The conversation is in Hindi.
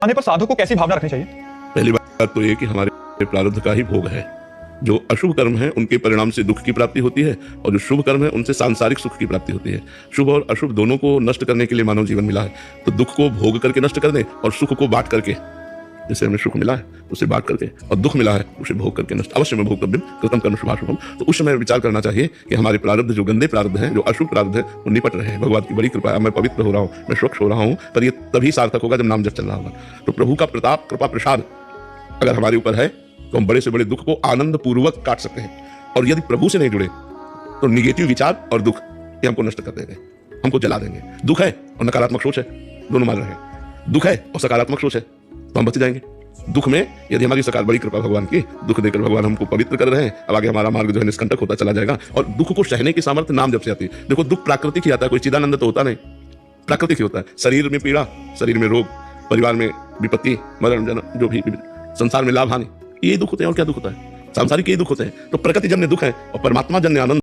आने पर साधु को कैसी भावना रखनी चाहिए? पहली बात तो ये कि हमारे प्रारब्ध का ही भोग है। जो अशुभ कर्म है उनके परिणाम से दुख की प्राप्ति होती है और जो शुभ कर्म है उनसे सांसारिक सुख की प्राप्ति होती है। शुभ और अशुभ दोनों को नष्ट करने के लिए मानव जीवन मिला है, तो दुख को भोग करके नष्ट कर दे और सुख को बांट करके, जैसे हमें सुख मिला है उसे बांट करके और दुख मिला है उसे भोग करके नष्ट। अवश्य में भोक्तव्यम कृतं कर्म शुभाशुभम। तो उस समय विचार करना चाहिए कि हमारे प्रारब्ध जो गंदे प्रारब्ध हैं, जो अशुभ प्रारब्ध है, वो निपट रहे हैं। भगवान की बड़ी कृपा है, मैं पवित्र हो रहा हूँ, मैं स्वच्छ हो रहा हूँ, पर ये तभी सार्थक होगा जब नाम जप चल रहा होगा। तो प्रभु का प्रताप, कृपा, प्रसाद अगर हमारे ऊपर है तो हम बड़े से बड़े दुख को आनंद पूर्वक काट सकते हैं। और यदि प्रभु से नहीं जुड़े तो निगेटिव विचार और दुख ये हमको नष्ट कर देंगे, हमको जला देंगे। दुख है और नकारात्मक सोच है, दोनों मार रहे हैं। दुख है और सकारात्मक सोच है तो हम बच जाएंगे। दुख में यदि हमारी सकार बड़ी कृपा भगवान की, दुख देकर भगवान हमको पवित्र कर रहे हैं। अब आगे हमारा मार्ग जो है निष्कंटक होता चला जाएगा और दुख को सहने की सामर्थ्य नाम जप से आती है। देखो, दुख प्राकृतिक ही आता है, कोई चिदानंद तो होता नहीं, प्राकृतिक ही होता है। शरीर में पीड़ा, शरीर में रोग, परिवार में विपत्ति, मरण, जन्म, जो भी संसार में लाभ हानि, ये दुख होते हैं। और क्या दुख होता है? सांसारिक ये दुख होते हैं। तो प्रकृति जन्य दुख है और परमात्मा जन्य आनंद